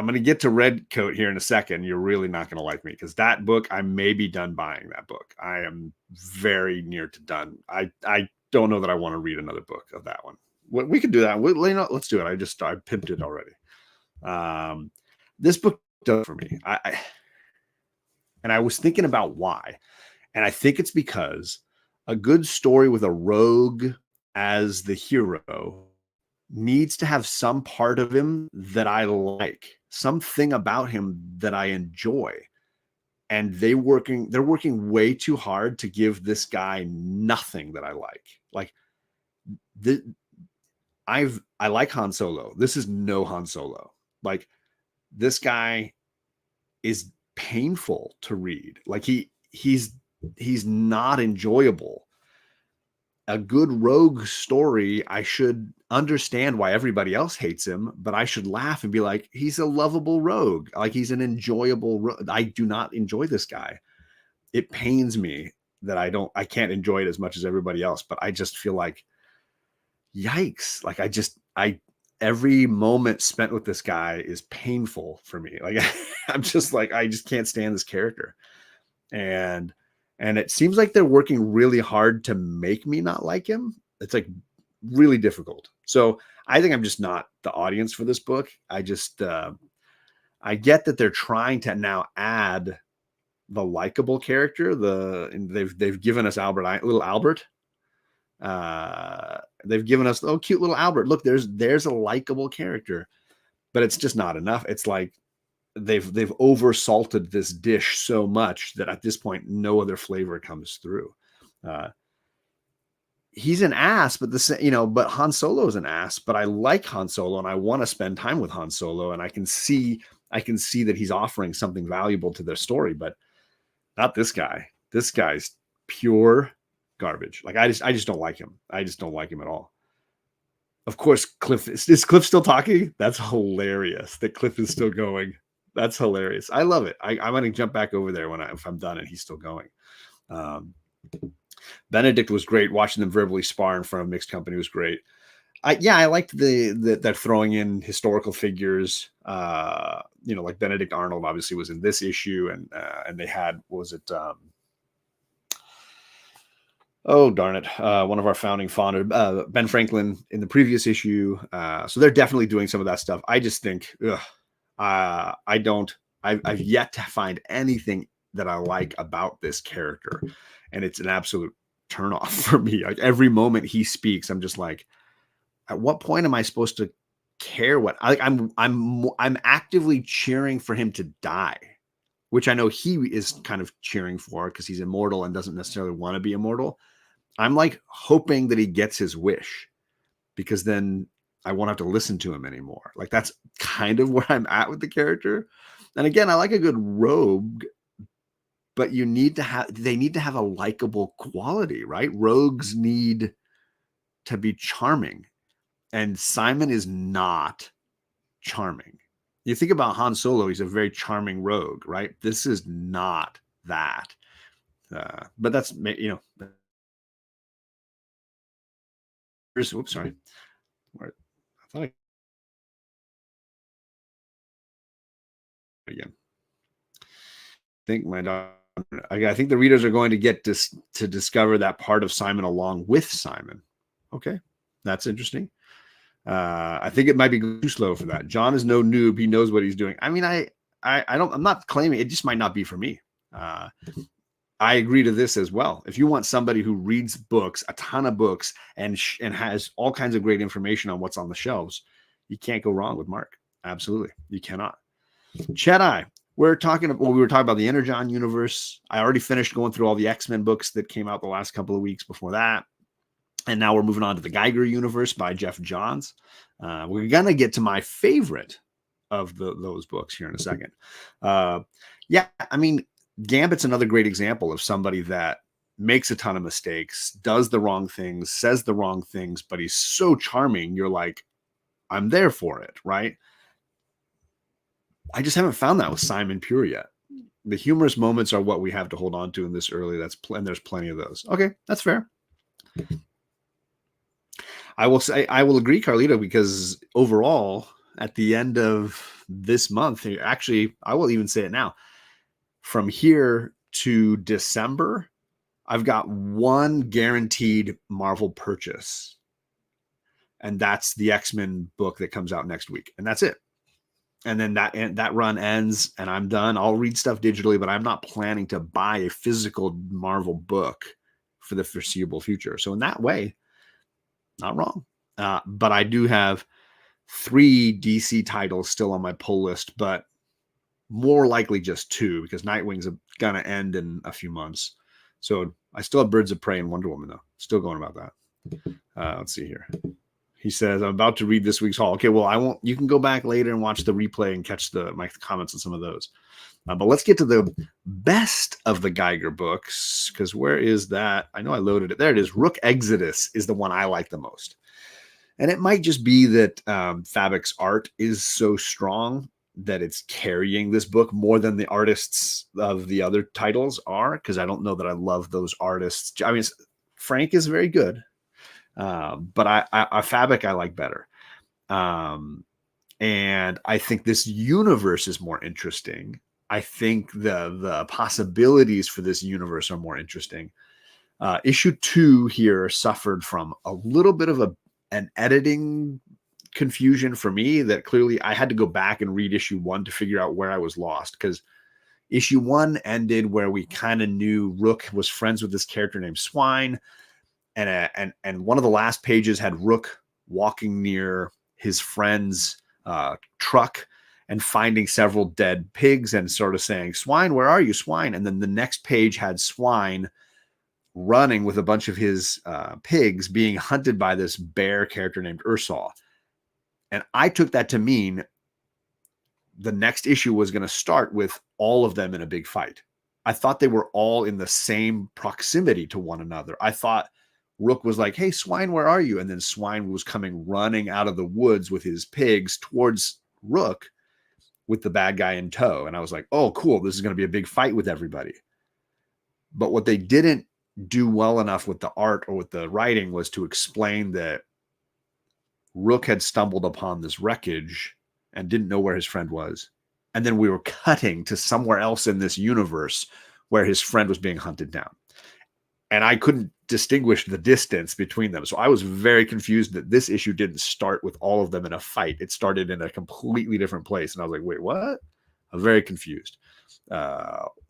[SPEAKER 1] going to get to Red Coat here in a second. You're really not going to like me because that book, I may be done buying that book. I am very near to done. I don't know that I want to read another book of that one. We could do that. Let's do it. I pimped it already. This book does for me. And I was thinking about why. And I think it's because a good story with a rogue as the hero needs to have some part of him that I like, something about him that I enjoy. And they're working way too hard to give this guy nothing that I like. Like I like Han Solo. This is no Han Solo. Like this guy is painful to read. Like he's not enjoyable. A good rogue story, I should understand why everybody else hates him, but I should laugh and be like, he's a lovable rogue. Like he's an enjoyable rogue. I do not enjoy this guy. It pains me that I can't enjoy it as much as everybody else, but I just feel like, yikes. Like every moment spent with this guy is painful for me. Like I'm just like, I just can't stand this character. And it seems like they're working really hard to make me not like him. It's like really difficult. So I think I'm just not the audience for this book. I just, I get that they're trying to now add the likable character. They've given us little Albert. They've given us, oh, cute little Albert. Look, there's a likable character, but it's just not enough. It's like they've over salted this dish so much that at this point no other flavor comes through. He's an ass, but but Han Solo is an ass. But I like Han Solo, and I want to spend time with Han Solo, and I can see that he's offering something valuable to their story, but not this guy. This guy's pure garbage. Like I just don't like him. I just don't like him at all. Of course, Cliff is Cliff still talking? That's hilarious. That Cliff is still going. That's hilarious. I love it. I'm going to jump back over there if I'm done and he's still going. Benedict was great. Watching them verbally spar in front of mixed company was great. I liked that throwing in historical figures. Like Benedict Arnold obviously was in this issue, and they had, oh, darn it. One of our founding fathers, Ben Franklin, in the previous issue. So they're definitely doing some of that stuff. I just think, I've yet to find anything that I like about this character. And it's an absolute turnoff for me. Like every moment he speaks, I'm just like, at what point am I supposed to care I'm actively cheering for him to die, which I know he is kind of cheering for because he's immortal and doesn't necessarily want to be immortal. I'm like hoping that he gets his wish because then I won't have to listen to him anymore. Like that's kind of where I'm at with the character. And again, I like a good rogue, but they need to have a likable quality, right? Rogues need to be charming, and Simon is not charming. You think about Han Solo, he's a very charming rogue, right? This is not that. But that's, oops, sorry. I thought again. I think the readers are going to get to discover that part of Simon along with Simon. Okay, that's interesting. I think it might be too slow for that. John is no noob. He knows what he's doing. I mean, I'm not claiming it just might not be for me. I agree to this as well. If you want somebody who reads books, a ton of books, and has all kinds of great information on what's on the shelves, you can't go wrong with Mark. Absolutely. You cannot. Chedai. we were talking about the Energon universe. I already finished going through all the X-Men books that came out the last couple of weeks before that. And now we're moving on to the Geiger universe by Jeff Johns. We're going to get to my favorite of those books here in a second. Yeah, I mean, Gambit's another great example of somebody that makes a ton of mistakes, does the wrong things, says the wrong things, but he's so charming. You're like, I'm there for it, right? I just haven't found that with Simon Pure yet. The humorous moments are what we have to hold on to in this early. And there's plenty of those. Okay, that's fair. I will agree, Carlito, because overall, at the end of this month, actually, I will even say it now, from here to December, I've got one guaranteed Marvel purchase. And that's the X-Men book that comes out next week. And that's it. And then that run ends and I'm done. I'll read stuff digitally, but I'm not planning to buy a physical Marvel book for the foreseeable future. So in that way, not wrong. But I do have 3 DC titles still on my pull list, but more likely just 2 because Nightwing's going to end in a few months. So I still have Birds of Prey and Wonder Woman, though. Still going about that. Let's see here. He says, I'm about to read this week's haul. Okay, well, I won't. You can go back later and watch the replay and catch my comments on some of those. But let's get to the best of the Geiger books, because where is that? I know I loaded it. There it is. Rook Exodus is the one I like the most. And it might just be that Fabic's art is so strong that it's carrying this book more than the artists of the other titles are, because I don't know that I love those artists. I mean, Frank is very good. But I Fabic I like better. And I think this universe is more interesting. I think the possibilities for this universe are more interesting. Issue 2 here suffered from a little bit of an editing confusion for me that clearly I had to go back and read issue 1 to figure out where I was lost, because issue 1 ended where we kind of knew Rook was friends with this character named Swine. And one of the last pages had Rook walking near his friend's truck and finding several dead pigs and sort of saying, Swine, where are you, Swine? And then the next page had Swine running with a bunch of his pigs being hunted by this bear character named Ursal. And I took that to mean the next issue was going to start with all of them in a big fight. I thought they were all in the same proximity to one another. I thought Rook was like, hey, Swine, where are you? And then Swine was coming running out of the woods with his pigs towards Rook with the bad guy in tow. And I was like, oh, cool. This is going to be a big fight with everybody. But what they didn't do well enough with the art or with the writing was to explain that Rook had stumbled upon this wreckage and didn't know where his friend was. And then we were cutting to somewhere else in this universe where his friend was being hunted down. And I couldn't distinguish the distance between them. So I was very confused that this issue didn't start with all of them in a fight. It started in a completely different place. And I was like, wait, what? I'm very confused.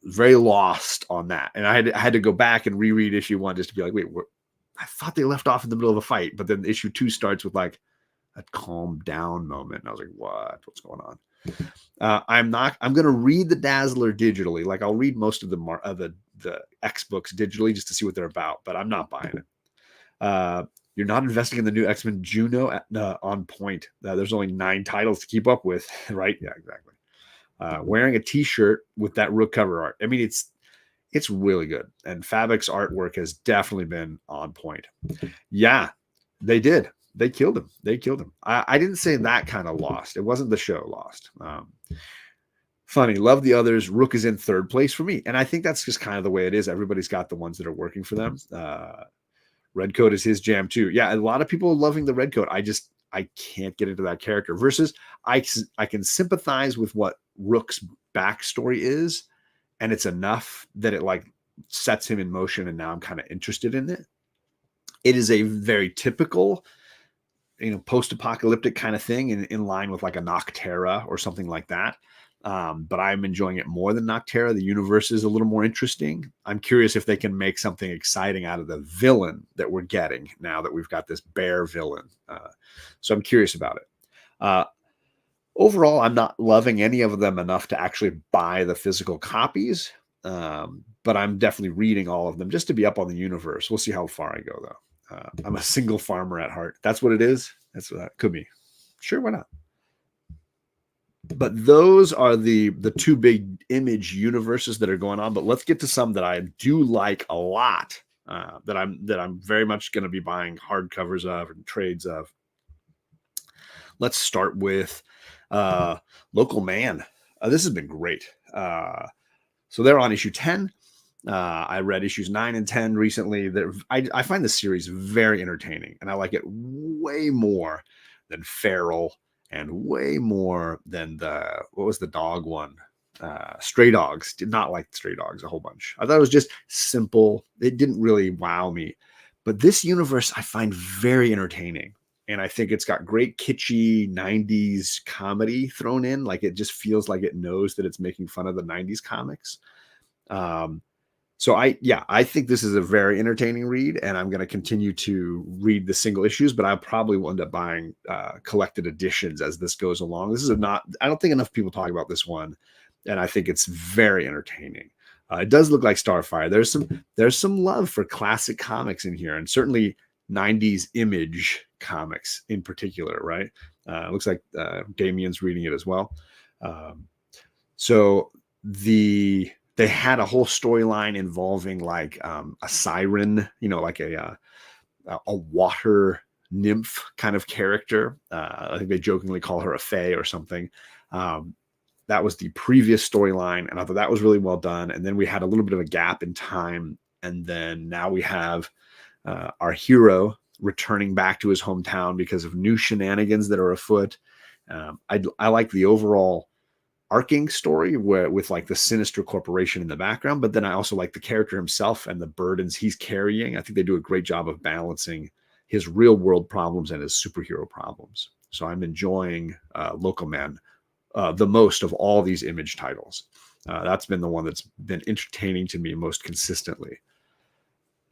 [SPEAKER 1] Very lost on that. And I had to go back and reread issue 1 just to be like, wait, I thought they left off in the middle of a fight. But then issue 2 starts with like a calm down moment. And I was like, what's going on? I'm going to read the Dazzler digitally. Like I'll read most of the X books digitally just to see what they're about, but I'm not buying it. You're not investing in the new X-Men Juno on point. There's only 9 titles to keep up with, right? Yeah, exactly. Wearing a t-shirt with that Rook cover art. I mean, it's really good. And Fabic's artwork has definitely been on point. Yeah, they did. They killed him. I didn't say that kind of lost. It wasn't the show lost. Funny. Love the others. Rook is in 3rd place for me. And I think that's just kind of the way it is. Everybody's got the ones that are working for them. Redcoat is his jam too. Yeah, a lot of people are loving the Redcoat. I can't get into that character. Versus I can sympathize with what Rook's backstory is. And it's enough that it like sets him in motion. And now I'm kind of interested in it. It is a very typical post-apocalyptic kind of thing in line with like a Noctera or something like that. But I'm enjoying it more than Noctera. The universe is a little more interesting. I'm curious if they can make something exciting out of the villain that we're getting now that we've got this bear villain. So I'm curious about it. Overall, I'm not loving any of them enough to actually buy the physical copies, but I'm definitely reading all of them just to be up on the universe. We'll see how far I go, though. I'm a single farmer at heart. That's what it is. That's what that could be. Sure, why not? But those are the two big image universes that are going on. But let's get to some that I do like a lot. That I'm very much going to be buying hardcovers of and trades of. Let's start with Local Man. This has been great. So they're on issue 10. I read issues 9 and 10 recently. I find the series very entertaining, and I like it way more than Feral and way more than what was the dog one? Stray Dogs. Did not like Stray Dogs a whole bunch. I thought it was just simple. It didn't really wow me. But this universe I find very entertaining. And I think it's got great kitschy 90s comedy thrown in. Like it just feels like it knows that it's making fun of the 90s comics. So I think this is a very entertaining read, and I'm going to continue to read the single issues, but I probably will end up buying collected editions as this goes along. This is I don't think enough people talk about this one, and I think it's very entertaining. It does look like Starfire. There's some love for classic comics in here, and certainly 90s image comics in particular, right? Looks like Damien's reading it as well. So they had a whole storyline involving like a siren, like a water nymph kind of character. I think they jokingly call her a fae or something. That was the previous storyline, and I thought that was really well done. And then we had a little bit of a gap in time, and then now we have our hero returning back to his hometown because of new shenanigans that are afoot. I like the overall arcing story with like the sinister corporation in the background, but then I also like the character himself and the burdens he's carrying. I think they do a great job of balancing his real world problems and his superhero problems. So I'm enjoying Local Man the most of all these image titles. That's been the one that's been entertaining to me most consistently.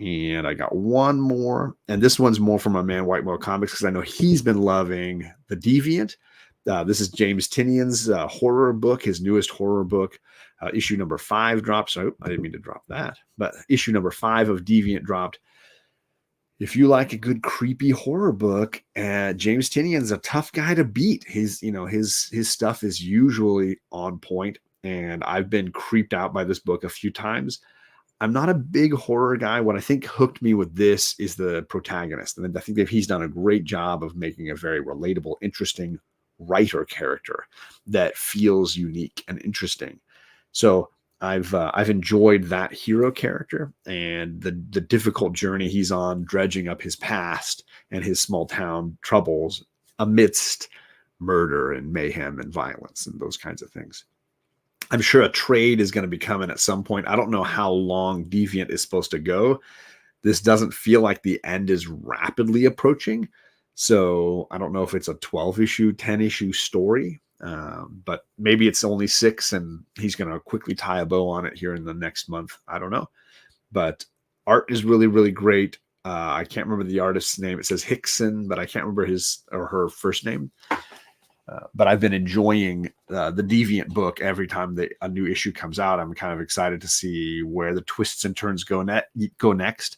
[SPEAKER 1] And I got one more, and this one's more from my man White Whale Comics because I know he's been loving The Deviant. This is James Tinian's horror book, his newest horror book. Issue number 5 dropped. So I didn't mean to drop that, but issue number 5 of Deviant dropped. If you like a good creepy horror book, James Tinian's a tough guy to beat. His stuff is usually on point, and I've been creeped out by this book a few times. I'm not a big horror guy. What I think hooked me with this is the protagonist. And I think that he's done a great job of making a very relatable, interesting writer character that feels unique and interesting. So I've enjoyed that hero character and the difficult journey he's on, dredging up his past and his small town troubles amidst murder and mayhem and violence and those kinds of things. I'm sure a trade is going to be coming at some point. I don't know how long Deviant is supposed to go. This doesn't feel like the end is rapidly approaching. So I don't know if it's a 12-issue, 10-issue story, but maybe it's only 6 and he's going to quickly tie a bow on it here in the next month. I don't know. But art is really, really great. I can't remember the artist's name. It says Hickson, but I can't remember his or her first name. But I've been enjoying the Deviant book every time a new issue comes out. I'm kind of excited to see where the twists and turns go next.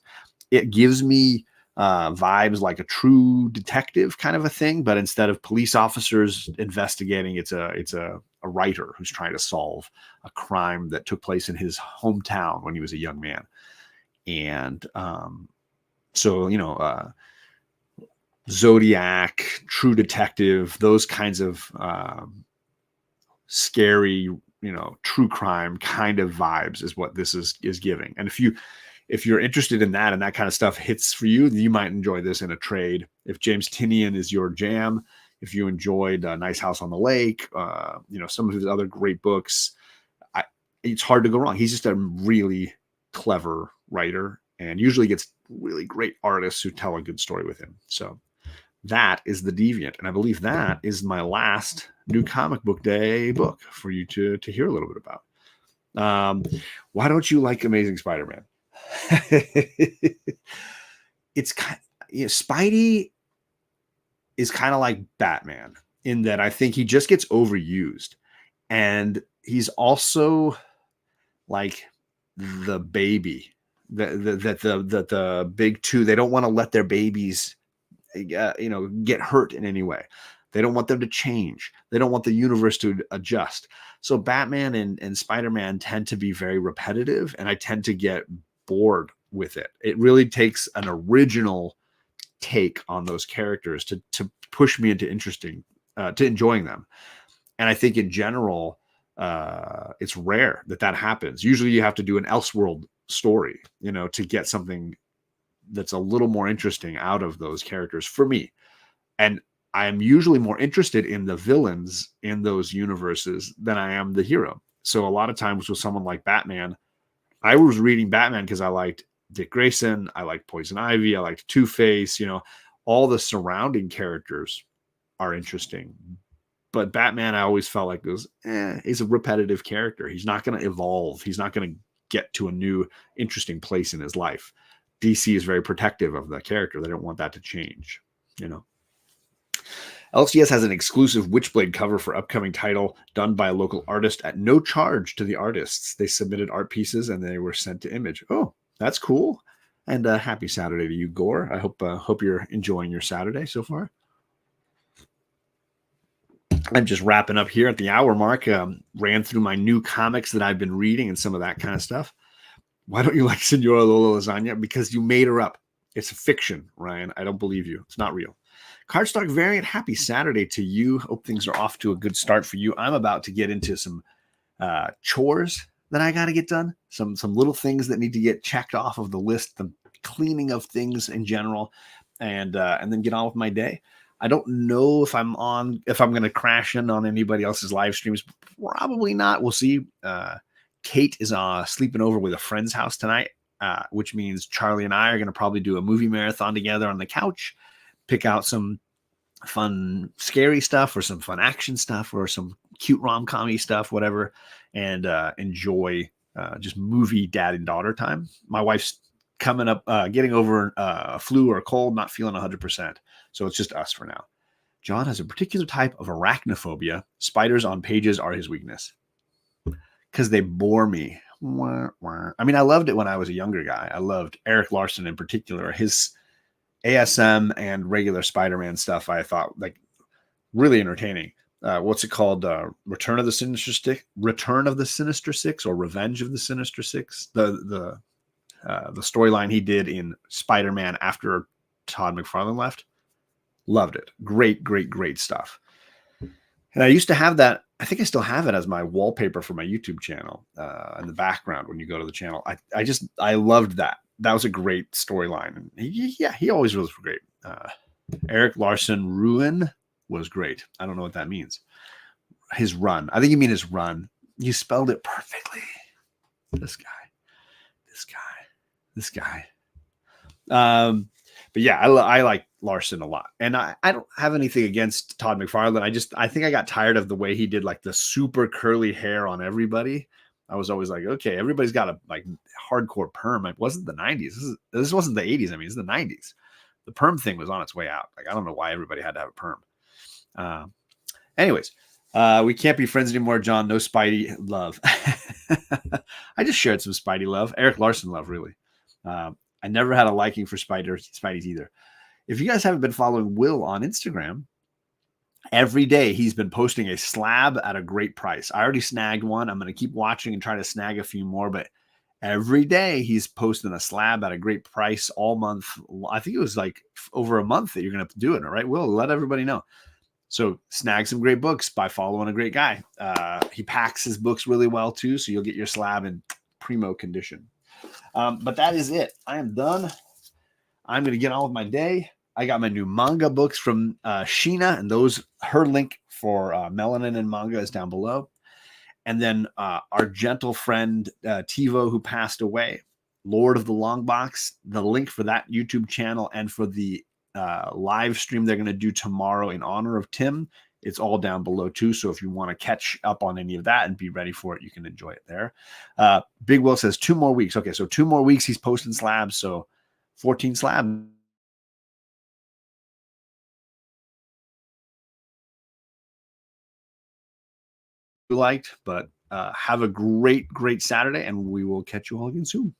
[SPEAKER 1] It gives me vibes like a true detective kind of a thing, but instead of police officers investigating, it's a writer who's trying to solve a crime that took place in his hometown when he was a young man. And so, Zodiac, True Detective, those kinds of scary, true crime kind of vibes is what this is giving. And if you're interested in that and that kind of stuff hits for you, you might enjoy this in a trade. If James Tinian is your jam, if you enjoyed Nice House on the Lake, some of his other great books, it's hard to go wrong. He's just a really clever writer and usually gets really great artists who tell a good story with him. So that is The Deviant. And I believe that is my last new comic book day book for you to hear a little bit about. Why don't you like Amazing Spider-Man? It's kind Spidey is kind of like Batman in that I think he just gets overused. And he's also like the baby the big two. They don't want to let their babies get hurt in any way. They don't want them to change. They don't want the universe to adjust. So Batman and Spider-Man tend to be very repetitive, and I tend to get bored with it. It really takes an original take on those characters to push me into to enjoying them. And I think in general, it's rare that happens. Usually you have to do an Elseworld story, to get something that's a little more interesting out of those characters for me. And I'm usually more interested in the villains in those universes than I am the hero. So a lot of times with someone like Batman, I was reading Batman because I liked Dick Grayson, I liked Poison Ivy, I liked Two-Face, all the surrounding characters are interesting. But Batman, I always felt like he's a repetitive character. He's not going to evolve. He's not going to get to a new, interesting place in his life. DC is very protective of the character. They don't want that to change, LCS has an exclusive Witchblade cover for upcoming title done by a local artist at no charge to the artists. They submitted art pieces and they were sent to Image. Oh, that's cool. And happy Saturday to you, Gore. I hope you're enjoying your Saturday so far. I'm just wrapping up here at the hour mark. Ran through my new comics that I've been reading and some of that kind of stuff. Why don't you like Senora Lola Lasagna? Because you made her up. It's a fiction, Ryan. I don't believe you. It's not real. Cardstock Variant, happy Saturday to you. Hope things are off to a good start for you. I'm about to get into some chores that I got to get done. Some little things that need to get checked off of the list. The cleaning of things in general, and then get on with my day. I don't know if I'm going to crash in on anybody else's live streams. Probably not. We'll see. Kate is sleeping over with a friend's house tonight, which means Charlie and I are going to probably do a movie marathon together on the couch, pick out some fun, scary stuff or some fun action stuff or some cute rom-com-y stuff, whatever, and enjoy just movie dad and daughter time. My wife's coming up, getting over a flu or a cold, not feeling 100%. So it's just us for now. John has a particular type of arachnophobia. Spiders on pages are his weakness because they bore me. I mean, I loved it when I was a younger guy. I loved Eric Larson in particular. His ASM and regular Spider-Man stuff I thought like really entertaining. What's it called? Return of the Sinister Six or Revenge of the Sinister Six. The storyline he did in Spider-Man after Todd McFarlane left. Loved it. Great stuff. And I used to have that. I think I still have it as my wallpaper for my YouTube channel in the background when you go to the channel. I loved that. That was a great storyline. And he always was great. Eric Larson Ruin was great. I don't know what that means. His run. I think you mean his run. You spelled it perfectly. This guy. But yeah, I like Larson a lot. And I don't have anything against Todd McFarlane. I think I got tired of the way he did like the super curly hair on everybody. I was always like, okay, everybody's got a like hardcore perm. It wasn't the 90s. This wasn't the 80s. I mean, it's the 90s. The perm thing was on its way out. Like, I don't know why everybody had to have a perm. Anyways, we can't be friends anymore, John. No Spidey love. I just shared some Spidey love. Eric Larson love, really. I never had a liking for Spideys either. If you guys haven't been following Will on Instagram, every day he's been posting a slab at a great price. I already snagged one. I'm going to keep watching and try to snag a few more, but every day he's posting a slab at a great price all month. I think it was like over a month that you're going to have to do it. All right, Will, let everybody know. So snag some great books by following a great guy. He packs his books really well too, so you'll get your slab in primo condition. But that is it. I am done. I'm going to get on with my day. I got my new manga books from Sheena, and her link for Melanin and Manga is down below. And then our gentle friend Tivo, who passed away, Lord of the Longbox, the link for that YouTube channel and for the live stream they're going to do tomorrow in honor of Tim, it's all down below too. So if you want to catch up on any of that and be ready for it, you can enjoy it there. Big Will says 2 more weeks. Okay, so 2 more weeks he's posting slabs. So 14 slabs. liked. But have a great Saturday, and we will catch you all again soon.